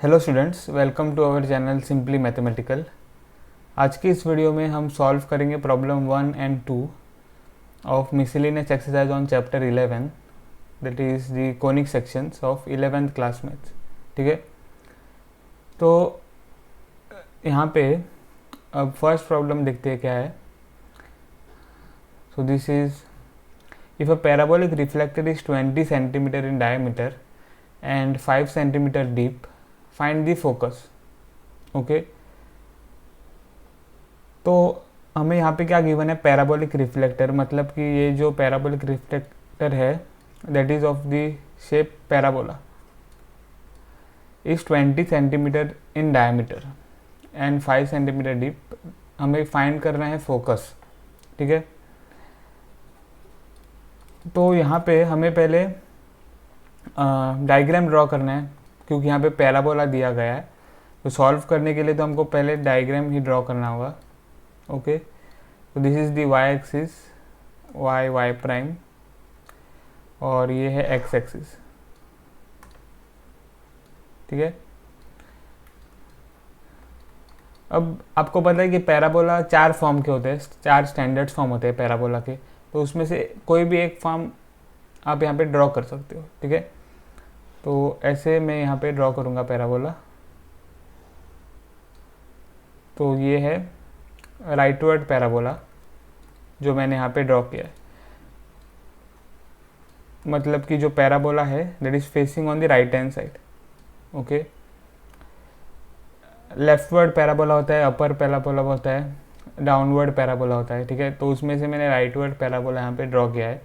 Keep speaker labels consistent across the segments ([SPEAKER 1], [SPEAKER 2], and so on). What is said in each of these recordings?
[SPEAKER 1] Hello students, welcome to our channel simply mathematical. आज की इस वीडियो में हम सॉल्व करेंगे problem 1 and 2 of miscellaneous exercise on chapter 11, that is the conic sections of 11th class maths. ठीक है, तो यहाँ पे अब फर्स्ट प्रॉब्लम देखते हैं क्या है। सो this is if a parabolic reflector is 20 centimetre in diameter and 5 centimeter deep, find the focus। Okay, तो हमें यहाँ पे क्या गिवन है, पैराबोलिक रिफ्लेक्टर, मतलब कि ये जो पैराबोलिक रिफ्लेक्टर है that is of the shape parabola is 20 centimetre in diameter and 5 centimetre deep. हमें फाइंड करना है फोकस। ठीक है, तो यहाँ पे हमें पहले डायग्राम ड्रॉ करना है, क्योंकि यहाँ पे पैराबोला दिया गया है। तो सॉल्व करने के लिए तो हमको पहले डायग्राम ही ड्रॉ करना होगा। ओके, तो this is the Y axis, Y prime, और ये है एक्स एक्सिस। ठीक है, अब आपको पता है कि पैराबोला 4 फॉर्म के होते हैं, 4 स्टैंडर्ड फॉर्म होते हैं पैराबोला के। तो उसमें से कोई भी एक फॉर्म आप यहाँ पे ड्रॉ कर सकते हो। ठीक है, तो ऐसे मैं यहाँ पे ड्रॉ करूँगा पैराबोला। तो ये है राइटवर्ड पैराबोला जो मैंने यहाँ पे ड्रॉ किया है। मतलब कि जो पैराबोला है that is facing on the right hand side. Okay, leftward parabola होता है, अपर पैराबोला होता है, डाउनवर्ड पैराबोला होता है। ठीक है, तो उसमें से मैंने राइटवर्ड पैराबोला यहाँ पे ड्रॉ किया है।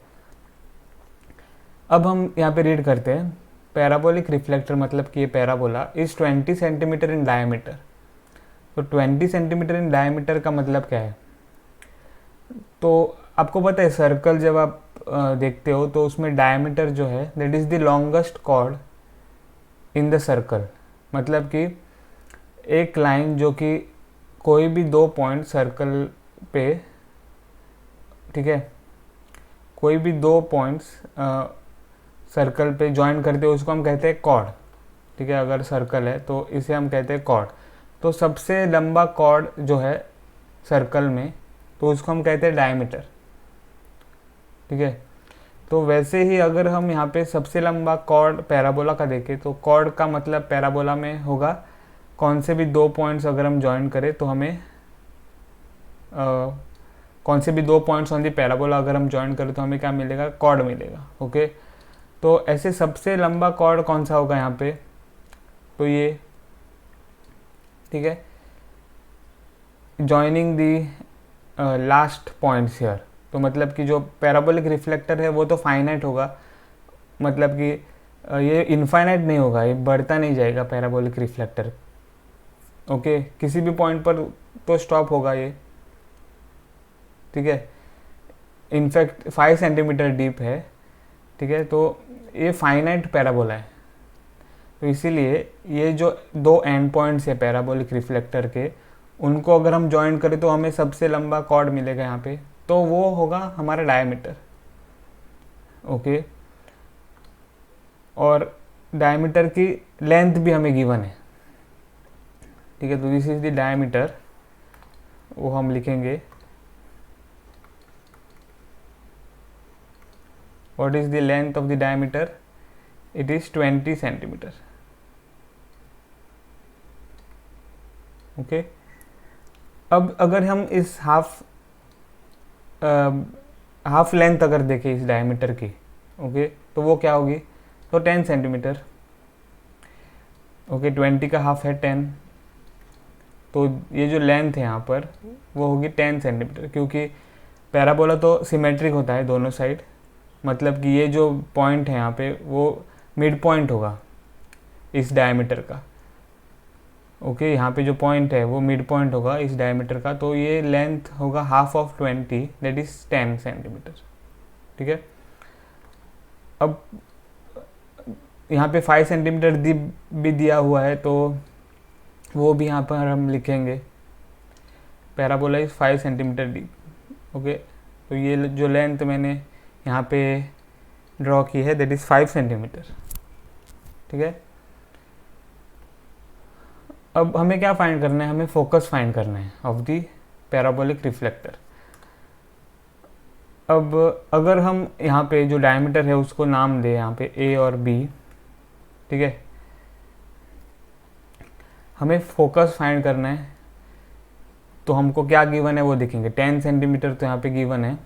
[SPEAKER 1] अब हम यहाँ पे रीड करते हैं, पैराबोलिक रिफ्लेक्टर मतलब कि ये parabola is 20 centimetre in diameter. तो 20 सेंटीमीटर इन डायमीटर का मतलब क्या है? तो आपको पता है सर्कल जब आप देखते हो तो उसमें डायमीटर जो है that is the longest chord in the circle. मतलब कि एक लाइन जो कि कोई भी 2 पॉइंट सर्कल पे, ठीक है, कोई भी 2 पॉइंट्स सर्कल पे ज्वाइन करते हो उसको हम कहते हैं कॉर्ड। ठीक है, अगर सर्कल है तो इसे हम कहते हैं कॉर्ड। तो सबसे लंबा कॉर्ड जो है सर्कल में तो उसको हम कहते हैं डायमीटर। ठीक है, तो वैसे ही अगर हम यहाँ पे सबसे लंबा कॉर्ड पैराबोला का देखें तो कॉर्ड का मतलब पैराबोला में होगा कौन से भी 2 पॉइंट्स अगर हम ज्वाइन करें तो हमें कौन से भी 2 पॉइंट्स ऑन दी पैराबोला अगर हम ज्वाइन करें तो हमें क्या मिलेगा, कॉर्ड मिलेगा। ओके, तो ऐसे सबसे लंबा कॉर्ड कौन सा होगा यहाँ पे, तो ये, ठीक है, joining the last points here. तो मतलब कि जो पैराबोलिक रिफ्लेक्टर है वो तो फाइनाइट होगा, मतलब कि ये इनफाइनाइट नहीं होगा, ये बढ़ता नहीं जाएगा पैराबोलिक रिफ्लेक्टर। ओके, किसी भी पॉइंट पर तो स्टॉप होगा ये। ठीक है, इनफैक्ट 5 सेंटीमीटर डीप है। ठीक है, तो ये फाइनाइट पैराबोला है। तो इसीलिए ये जो 2 एंड पॉइंट्स है पैराबोलिक रिफ्लेक्टर के, उनको अगर हम ज्वाइन करें तो हमें सबसे लंबा कॉर्ड मिलेगा यहाँ पे, तो वो होगा हमारा डायमीटर। ओके, और डायमीटर की लेंथ भी हमें गिवन है। ठीक है, तो दिस इज द डायमीटर, वो हम लिखेंगे what is the length of the diameter, it is 20 centimetre. Okay, अब अगर हम इस हाफ लेंथ अगर देखें इस डायमीटर की, ओके, तो वो क्या होगी, तो 10 सेंटीमीटर। ओके, 20 का हाफ है 10, तो ये जो लेंथ है यहाँ पर वो होगी 10 सेंटीमीटर, क्योंकि पैराबोला तो सिमेट्रिक होता है दोनों साइड। मतलब कि ये जो पॉइंट है यहाँ पे वो मिड पॉइंट होगा इस डायमीटर का। ओके, यहाँ पे जो पॉइंट है वो मिड पॉइंट होगा इस डायमीटर का, तो ये लेंथ होगा half of 20 that is 10 centimetre. ठीक है, अब यहाँ पे 5 सेंटीमीटर भी दिया हुआ है, तो वो भी यहाँ पर हम लिखेंगे, parabola is 5 centimetre deep. Okay, तो ये जो लेंथ मैंने यहाँ पे ड्रॉ की है दैट इज 5 सेंटीमीटर। ठीक है, अब हमें क्या फाइंड करना है, हमें फोकस फाइंड करना है ऑफ द पैराबोलिक रिफ्लेक्टर। अब अगर हम यहाँ पे जो डायमीटर है उसको नाम दे यहाँ पे ए और बी, ठीक है, हमें फोकस फाइंड करना है, तो हमको क्या गिवन है वो देखेंगे। 10 सेंटीमीटर तो यहाँ पे गिवन है,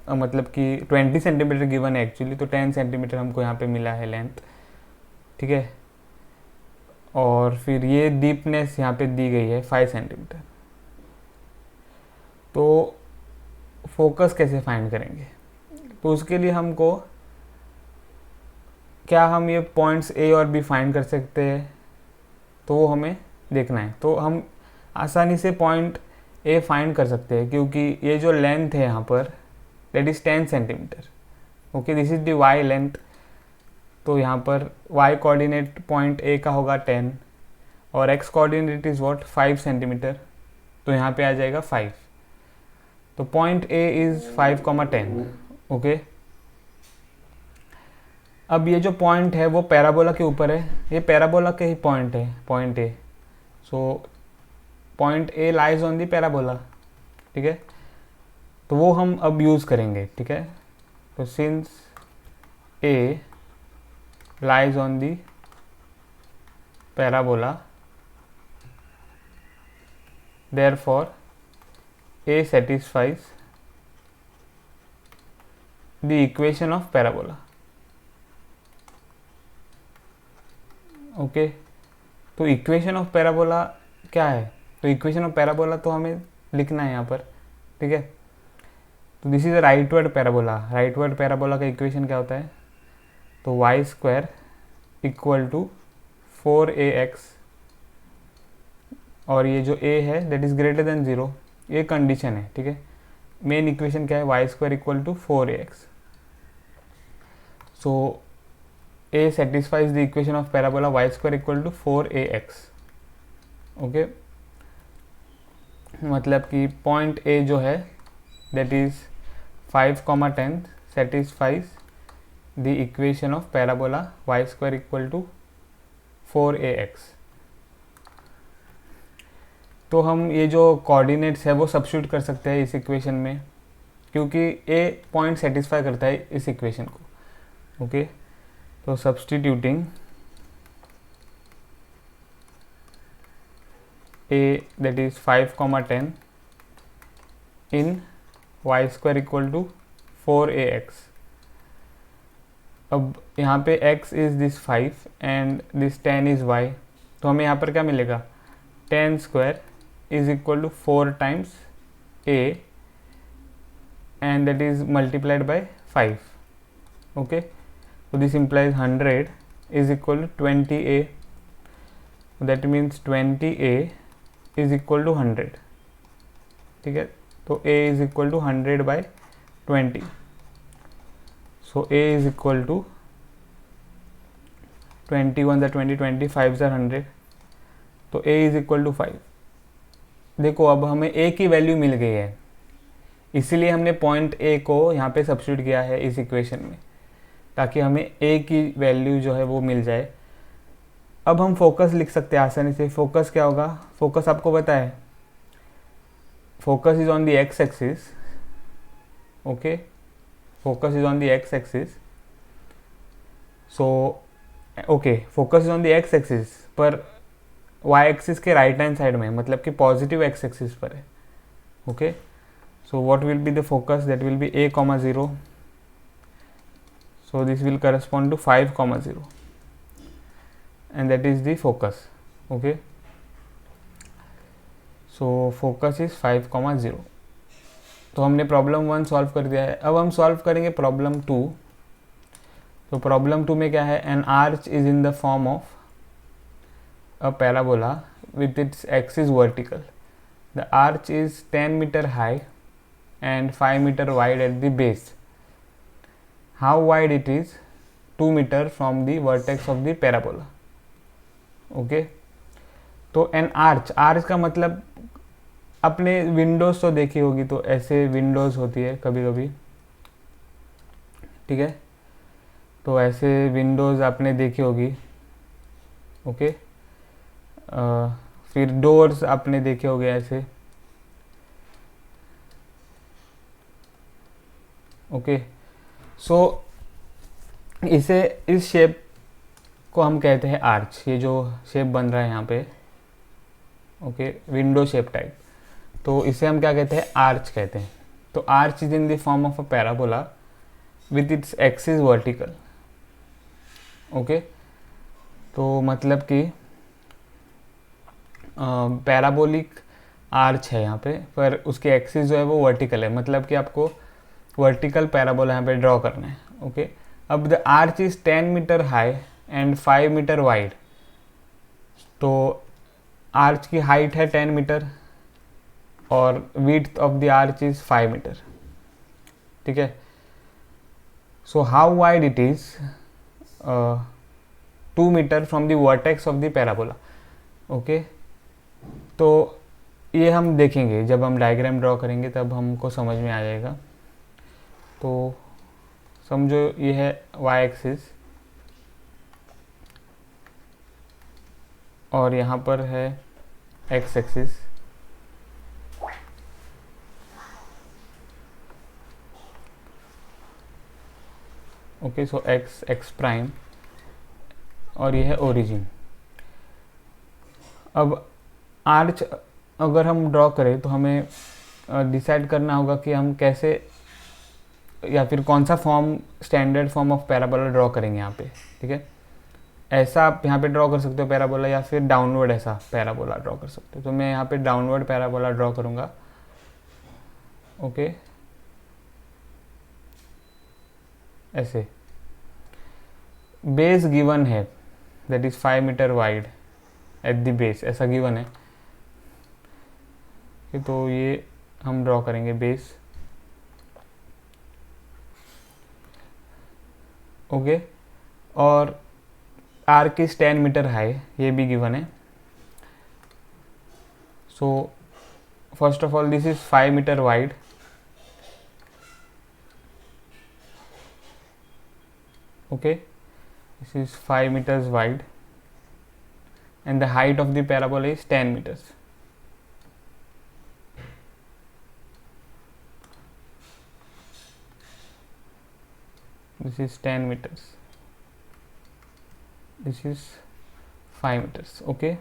[SPEAKER 1] मतलब कि 20 सेंटीमीटर गिवन है एक्चुअली, तो 10 सेंटीमीटर हमको यहाँ पे मिला है लेंथ, ठीक है। और फिर ये डीपनेस यहाँ पे दी गई है 5 सेंटीमीटर। तो फोकस कैसे फाइंड करेंगे, तो उसके लिए हमको क्या हम ये पॉइंट्स ए और बी फाइंड कर सकते हैं, तो वो हमें देखना है। तो हम आसानी से पॉइंट ए फाइंड कर सकते हैं, क्योंकि ये जो लेंथ है यहाँ पर that is 10 centimetre. Okay, this is the Y length. तो यहाँ पर वाई कोऑर्डिनेट पॉइंट ए का होगा 10 और x coordinate is what 5 centimetre, तो यहाँ पे आ जाएगा 5। तो पॉइंट ए इज़ 5,10। ओके, अब ये जो पॉइंट है वो पैराबोला के ऊपर है, ये पैराबोला के ही पॉइंट है, point A. So point A lies on the parabola, ठीक है। तो वो हम अब यूज़ करेंगे, ठीक है। तो since A lies on the parabola, therefore A satisfies the equation of parabola. Okay, तो इक्वेशन ऑफ पैराबोला क्या है, तो इक्वेशन ऑफ पैराबोला तो हमें लिखना है यहाँ पर, ठीक है। तो this is a rightward parabola. Rightward parabola का इक्वेशन क्या होता है, तो Y square equal to 4ax, और ये जो a है दैट इज ग्रेटर देन 0, ये कंडीशन है, ठीक है। मेन इक्वेशन क्या है, Y square equal to 4ax। So a satisfies the equation of parabola y square equal to 4ax। Okay, मतलब कि पॉइंट a जो है that is 5,10 satisfies the equation of parabola y square equal to 4ax। तो हम ये जो coordinates है वो सब्स्टिट्यूट कर सकते हैं इस इक्वेशन में, क्योंकि a पॉइंट सेटिस्फाई करता है इस इक्वेशन को। ओके, तो substituting a that is 5,10 in y square equal to 4ax। अब यहाँ पे x is this 5 and this 10 is y, तो हमें यहाँ पर क्या मिलेगा, 10 square is equal to 4 times a and that is multiplied by 5। okay, so this implies 100 is equal to 20a, that means 20a is equal to 100, ठीक है। तो a is equal to 100 by 20, so a is equal to 21 20 25 100, तो a is equal to 5। देखो अब हमें a की value मिल गई है, इसीलिए हमने पॉइंट a को यहाँ पे सब्स्टिट्यूट किया है इस इक्वेशन में, ताकि हमें a की वैल्यू जो है वो मिल जाए। अब हम फोकस लिख सकते हैं आसानी से। फोकस क्या होगा, फोकस आपको पता है, focus is on the X axis. Okay, focus is on the X axis. So okay, focus is on the X axis पर वाई एक्सिस के राइट हैंड साइड में, मतलब कि पॉजिटिव एक्स एक्सिस पर है। Okay, so what will be the focus, that will be a,0, so this will correspond to 5,0 and that is the focus। okay, so focus is 5,0। तो हमने problem 1 solve कर दिया है। अब हम सॉल्व करेंगे प्रॉब्लम 2। तो प्रॉब्लम 2 में क्या है, N arch is in the form of a parabola with its axis vertical। The arch is 10 meter high and 5 meter wide at the base। How wide it is? 2 meter from the vertex of the parabola। Okay, तो N arch, arch का मतलब अपने Windows तो देखी होगी, तो ऐसे Windows होती है कभी कभी, ठीक है। तो ऐसे विंडोज आपने देखी होगी। ओके, फिर डोर्स आपने देखे हो गए ऐसे, ओके। सो इसे, इस शेप को हम कहते हैं आर्च, ये जो शेप बन रहा है यहाँ पे, ओके, विंडो शेप टाइप, तो इसे हम क्या कहते हैं, आर्च कहते हैं। तो arch is in the form of a parabola with its axis vertical, okay. तो मतलब कि पैराबोलिक आर्च है यहाँ पे, पर उसके एक्सिस जो है वो वर्टिकल है, मतलब कि आपको वर्टिकल पैराबोला यहाँ पे ड्रॉ करना है, ओके। अब the arch is 10 metre high and 5 metre wide, तो आर्च की हाइट है 10 मीटर और width of the arch is 5 metre, ठीक है। So how wide it is, 2 metre from the vertex of the parabola, okay. तो ये हम देखेंगे जब हम डायग्राम ड्रॉ करेंगे, तब हमको समझ में आ जाएगा। तो समझो ये है वाई एक्सिस और यहाँ पर है एक्स एक्सिस, ओके। सो एक्स, एक्स प्राइम, और ये है ओरिजिन। अब आर्च अगर हम ड्रॉ करें तो हमें डिसाइड करना होगा कि हम कैसे, या फिर कौन सा form, standard form of parabola draw करेंगे यहाँ पे, ठीक है। ऐसा आप यहाँ पे ड्रॉ कर सकते हो पैराबोला, या फिर डाउनवर्ड ऐसा पैराबोला ड्रॉ कर सकते हो। तो मैं यहाँ पे डाउनवर्ड पैराबोला ड्रॉ करूँगा, ओके, ऐसे। बेस गिवन है, that is 5 metre wide at the base, ऐसा गिवन है। तो ये हम ड्रॉ करेंगे बेस, ओके। और आर्क इज 10 मीटर हाई, ये भी गिवन है। So first of all this is 5 metre wide, okay, this is 5 meters wide and the height of the parabola is 10 meters. This is 10 meters, this is 5 meters, okay.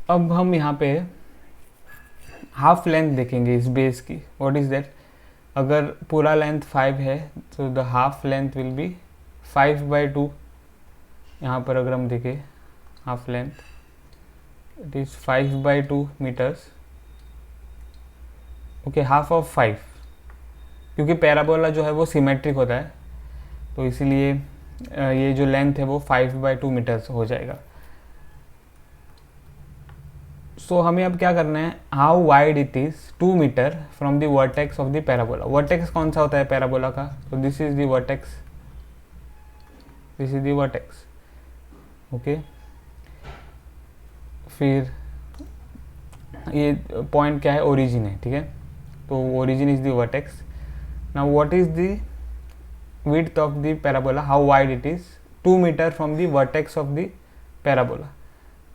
[SPEAKER 1] अब हम यहाँ पे half length देखेंगे इस base की, what is that. अगर पूरा length 5 है तो the half length will be 5/2। यहाँ पर अगर हम देखें half length, it is 5/2 metres, okay, half of 5, क्योंकि पैराबोला जो है वो सिमेट्रिक होता है, तो इसीलिए ये जो लेंथ है वो 5/2 मीटर्स हो जाएगा। सो हमें अब क्या करना है, how wide it is 2 metre from the vertex of the parabola. Vertex कौन सा होता है पैराबोला का, तो this is the vertex, this is the vertex, okay. फिर ये पॉइंट क्या है, ओरिजिन है, ठीक है। तो origin is the vertex. Now what is the width of the parabola, how wide it is, 2 metre from the vertex of the parabola.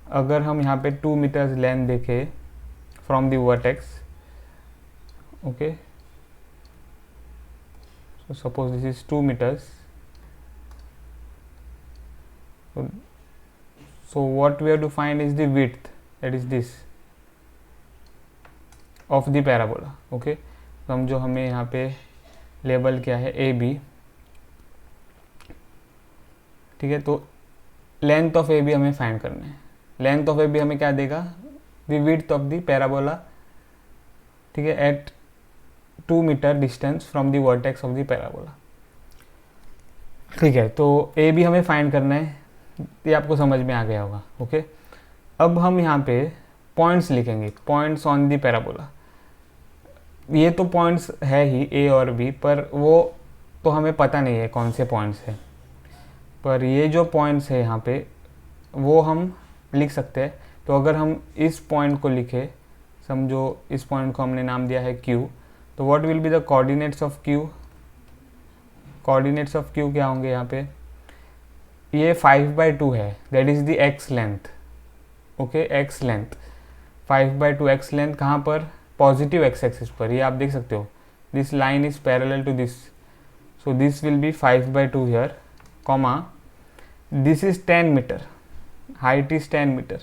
[SPEAKER 1] अगर हम यहाँ पे 2 मीटर्स लेंथ देखें from the vertex, okay, so suppose this is 2 meters, so what we have to find is the width, that is this of the parabola, okay। तो हम जो हमें यहाँ पे लेबल किया है AB, ठीक है। तो लेंथ ऑफ AB हमें फाइंड करना है। लेंथ ऑफ AB हमें क्या देगा, the width of the parabola, ठीक है, at 2 metre distance from the vertex of the parabola, ठीक है। तो AB हमें फाइंड करना है, ये आपको समझ में आ गया होगा, ओके। अब हम यहाँ पे पॉइंट्स लिखेंगे, पॉइंट्स ऑन द पैराबोला। ये तो पॉइंट्स है ही A और B, पर वो तो हमें पता नहीं है कौन से पॉइंट्स हैं, पर ये जो पॉइंट्स है यहाँ पे वो हम लिख सकते हैं। तो अगर हम इस पॉइंट को लिखें, समझो इस पॉइंट को हमने नाम दिया है Q, तो what will be the coordinates of Q। Coordinates of Q क्या होंगे यहाँ पे, ये 5/2 है, that is the x length. Okay, x length 5/2 x length कहाँ पर, पॉजिटिव एक्स एक्सिस पर। ये आप देख सकते हो, this line is parallel to this, so this will be 5/2 here, comma this is 10 metre, height is 10 metre,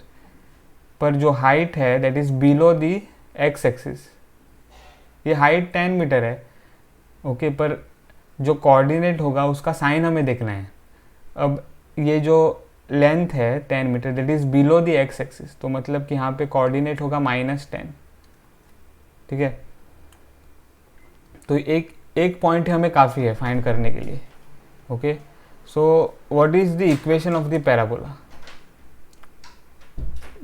[SPEAKER 1] पर जो हाइट है that is below the X axis. ये हाइट 10 मीटर है, ओके, पर जो कोऑर्डिनेट होगा उसका साइन हमें देखना है। अब ये जो लेंथ है 10 metre that is below the X axis, तो मतलब कि यहाँ पे कोऑर्डिनेट होगा -10। ठीक है, तो एक पॉइंट हमें काफ़ी है फाइंड करने के लिए। Okay, so what is the equation of the parabola.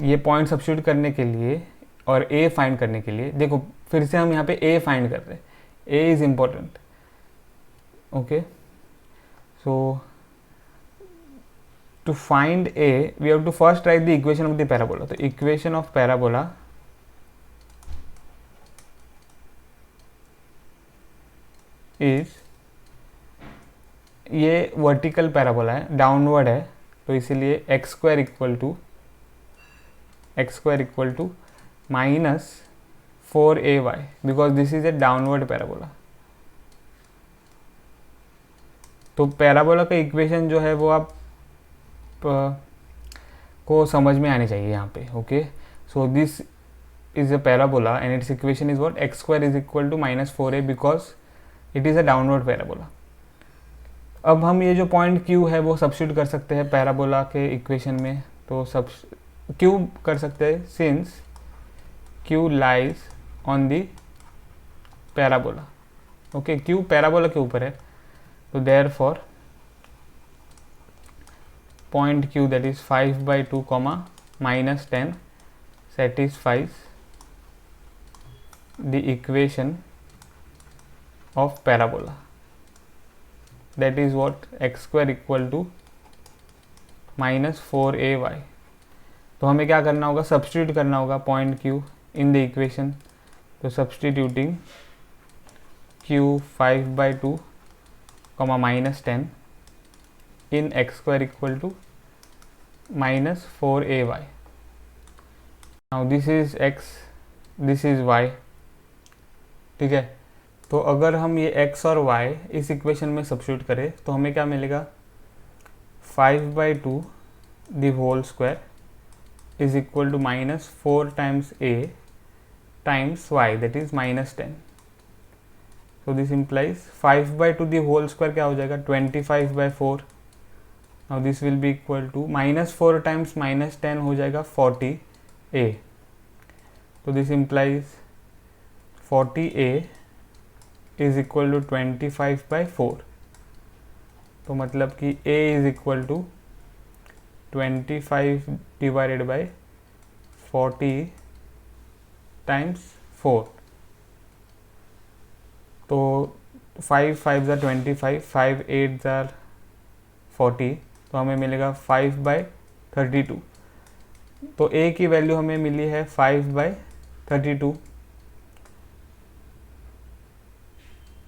[SPEAKER 1] ये पॉइंट सब्स्टिट्यूट करने के लिए और ए फाइंड करने के लिए, देखो फिर से हम यहाँ पे ए फाइंड कर रहे हैं, A is important. Okay, so to find a we have to first write the equation of the parabola. तो equation of parabola is, ये वर्टिकल पैराबोला है, डाउनवर्ड है, तो इसीलिए X square equal to -4ay, because this is a downward parabola. तो parabola का equation जो है वो आप को समझ में आनी चाहिए यहाँ पे। Okay, so this is a parabola and it's equation is what, X square is equal to -4a because it is a downward parabola. अब हम ये जो पॉइंट Q है वो सब्स्टिट्यूट कर सकते हैं पैराबोला के इक्वेशन में। तो सब Q कर सकते हैं since Q lies on the parabola. Okay, Q parabola के ऊपर है, तो therefore point Q that is 5/2 comma -10 satisfies the equation of parabola, that is what, x square equal to -4ay। तो हमें क्या करना होगा, सब्स्टिट्यूट करना होगा point Q in the equation. तो substituting Q 5/2 -10 in x square equal to -4ay। now this is x, this is y। ठीक है, तो अगर हम ये x और y इस इक्वेशन में सब्स्टिट्यूट करें तो हमें क्या मिलेगा, 5/2 the whole square is equal to -4 times a times y that is -10। so this implies 5/2 the whole square क्या हो जाएगा, 25/4। now this will be equal to -4 times -10 हो जाएगा 40a। तो this implies 40a is equal to 25/4। तो मतलब कि a is equal to 25 divided by 40 times 4। तो 5 5s are 25, 5 8s are 40, तो हमें मिलेगा 5/32। तो a की वैल्यू हमें मिली है 5/32।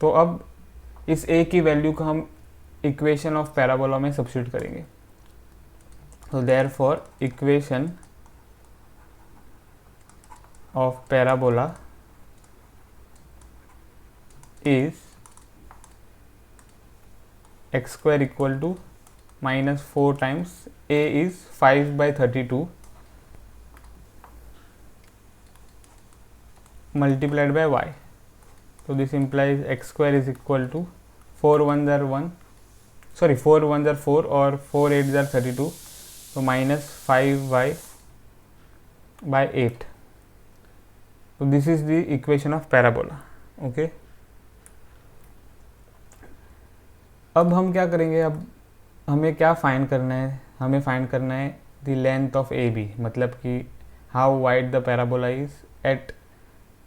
[SPEAKER 1] तो अब इस a की वैल्यू को हम इक्वेशन ऑफ पैराबोला में सब्स्टिट्यूट करेंगे। तो therefore equation of parabola is X square equal to -4 times a is 5/32 multiplied by y। so this implies x square is equal to 4 1s are 1, sorry 4 1s are 4 और 4 8s are 32, so -5y/8। so this is the equation of parabola। okay, अब हम क्या करेंगे, अब हमें क्या find करना है, हमें फाइंड करना है the length of A B, मतलब कि how wide the parabola is at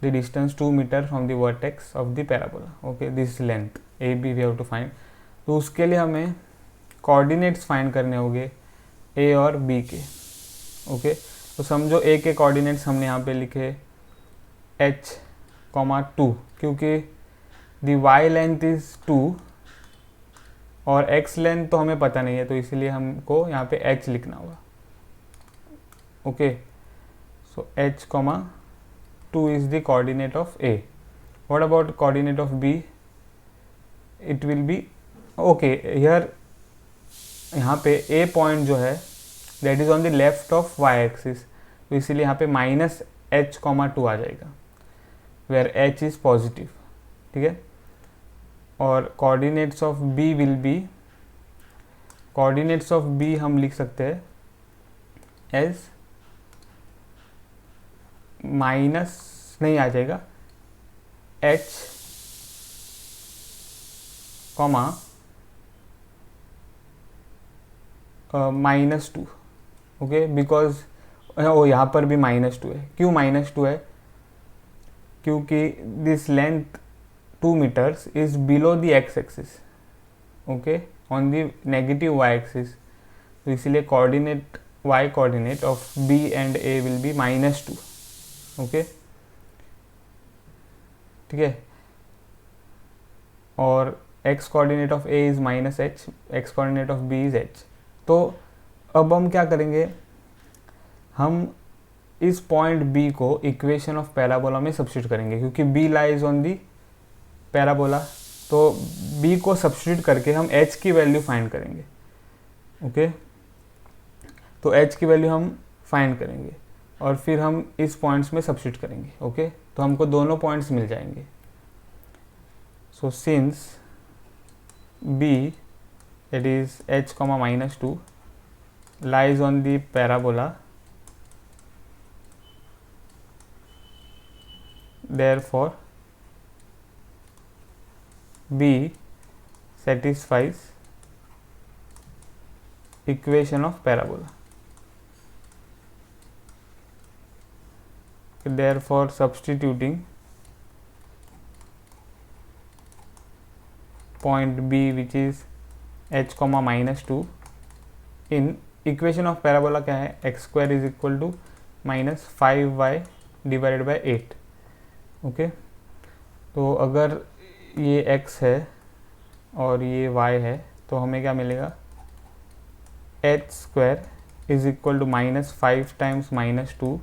[SPEAKER 1] the distance 2 metre from the vertex of the parabola. Okay, this length A B we have to find. तो उसके लिए हमें कोऑर्डिनेट्स फाइंड करने होंगे ए और B के। ओके, तो समझो ए के कोऑर्डिनेट्स हमने यहाँ पे लिखे h, 2, क्योंकि द y लेंथ इज 2 और x लेंथ तो हमें पता नहीं है, तो इसलिए हमको यहाँ पे h लिखना होगा। Okay, so h, 2 is the coordinate of A. What about coordinate of B? It will be okay here, यहाँ पे A पॉइंट जो है that is on the left of y axis, तो इसीलिए यहाँ पे -h, 2 आ जाएगा where h is पॉजिटिव। ठीक है, और coordinates of B will be, coordinates of B हम लिख सकते हैं एज माइनस नहीं आ जाएगा h, -2। ओके, बिकॉज यहाँ पर भी -2 है। क्यों -2 है? क्योंकि this length 2 meters is below the x axis, okay, on the negative y axis, तो इसीलिए coordinate y coordinate of B and A will be -2। Okay, ठीक है, और x coordinate of A is -h, x coordinate of B is h। तो अब हम क्या करेंगे, हम इस पॉइंट B को इक्वेशन ऑफ पैराबोला में सब्स्टिट्यूट करेंगे, क्योंकि B lies on the parabola, तो B को सब्स्टिट्यूट करके हम h की वैल्यू फाइंड करेंगे। ओके, तो h की वैल्यू हम फाइंड करेंगे और फिर हम इस पॉइंट्स में सब्स्टिट्यूट करेंगे। ओके, तो हमको दोनों पॉइंट्स मिल जाएंगे। So since B that is h, -2 lies on the parabola, therefore B satisfies equation of parabola. Therefore substituting point B which is h, -2 in equation of parabola क्या है, x² is equal to -5y divided by 8। Okay, तो अगर ये x है और ये y है, तो हमें क्या मिलेगा, h² is equal to -5 times -2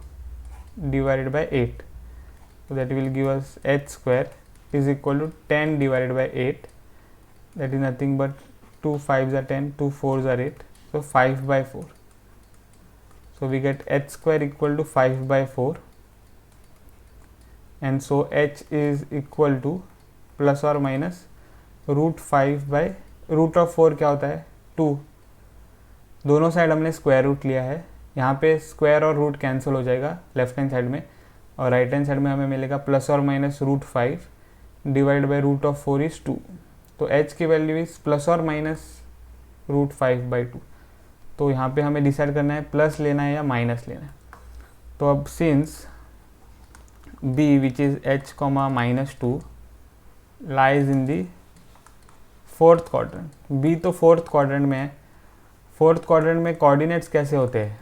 [SPEAKER 1] divided by 8, so that will give us h² is equal to 10 divided by 8, that is nothing but 2 5s are 10, 2 4s are 8, so 5/4, so we get h² equal to 5/4, and so h is equal to plus और minus √5/√4 क्या होता है, 2। दोनों side हमने square root लिया है, यहाँ पे स्क्वायर और रूट कैंसिल हो जाएगा लेफ्ट हैंड साइड में, और राइट हैंड साइड में हमें मिलेगा प्लस और माइनस √5 डिवाइड बाई √4 इज 2। तो h की वैल्यू इज प्लस और माइनस √5/2। तो यहाँ पे हमें डिसाइड करना है प्लस लेना है या माइनस लेना है। तो अब since B which is h, -2 lies in the 4th quadrant. B तो 4th क्वाड्रेंट में है। 4th क्वाड्रेंट में कोऑर्डिनेट्स कैसे होते हैं,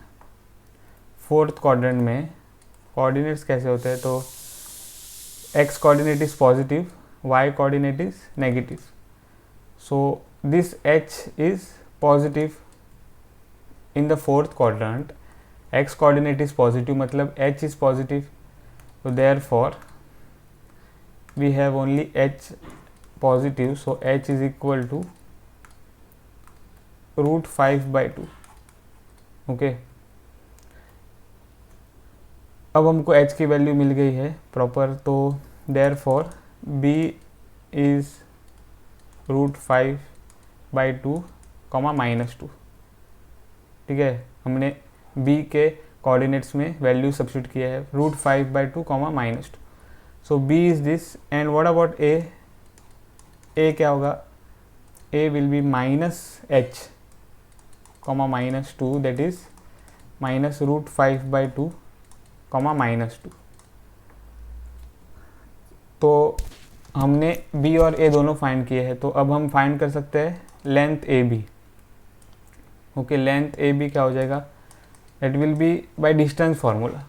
[SPEAKER 1] 4th क्वाड्रेंट में कोऑर्डिनेट्स कैसे होते हैं, तो x coordinate is positive, y coordinate is negative, so this h is positive in the 4th quadrant, x coordinate is positive मतलब h is positive, so therefore we have only h positive, so h is equal to √5/2। Okay, अब हमको h की value मिल गई है proper, तो therefore b is √5/2, -2। ठीक है, हमने b के कोऑर्डिनेट्स में वैल्यू सब्स्टिट्यूट किया है √5/2, -2। सो b is this, and what about a? a क्या होगा, a will be -h, -2, that is -√5/2, -2। तो हमने b और a दोनों फाइंड किए हैं, तो अब हम फाइंड कर सकते हैं length AB। Okay, length AB क्या हो जाएगा, that will be by distance formula।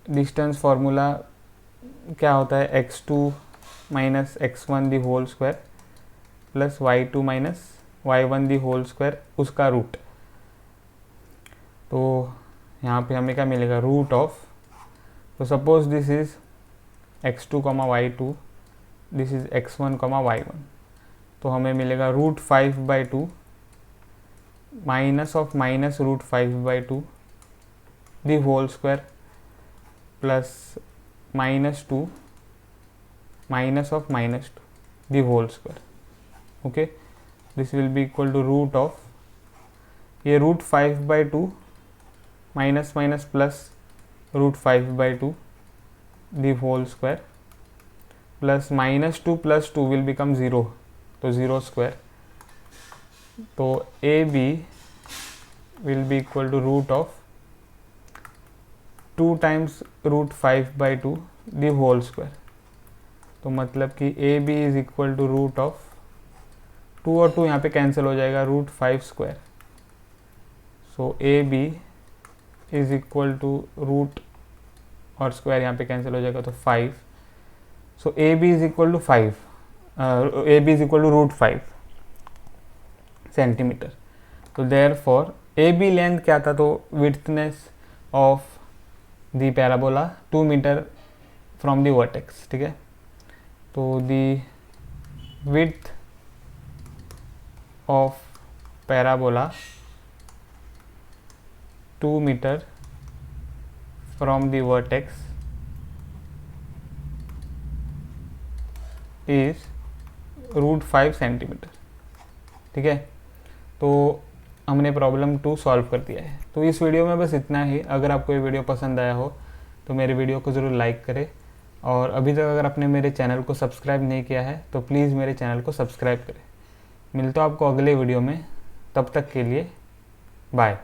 [SPEAKER 1] Distance formula क्या होता है, x2 - x1 the whole square plus y2 minus y1 the whole square उसका रूट। तो यहाँ पे हमें क्या मिलेगा, रूट ऑफ, तो suppose this is x2 comma y2, this is x1 comma y1, तो हमें मिलेगा root 5/2 minus of minus root 5/2 the whole square plus -2 minus of -2 the whole square. Okay, this will be equal to root of, ये root 5/2 minus minus plus root 5/2 the whole square plus -2 plus 2 will become 0, तो 0 square. तो A B will be equal to root of 2 times root 5/2 the whole square. तो मतलब कि A B is equal to root of 2 और 2 यहाँ पे cancel हो जाएगा, root 5 square. So A B is equal to root और स्क्वायर यहाँ पे कैंसिल हो जाएगा तो 5। So A B is equal to 5, A B is equal to root 5 centimetre. तो therefore A B length क्या था, तो widthness of the parabola 2 metre from the vertex, ठीक है। तो the width of parabola 2 metre from the vertex is root 5 centimetre, ठीक है। तो हमने प्रॉब्लम 2 सॉल्व कर दिया है। तो इस वीडियो में बस इतना ही। अगर आपको ये वीडियो पसंद आया हो तो मेरे वीडियो को ज़रूर लाइक करें, और अभी तक अगर आपने मेरे चैनल को सब्सक्राइब नहीं किया है तो प्लीज़ मेरे चैनल को सब्सक्राइब करें। मिलता हूँ आपको अगले वीडियो में, तब तक के लिए बाय।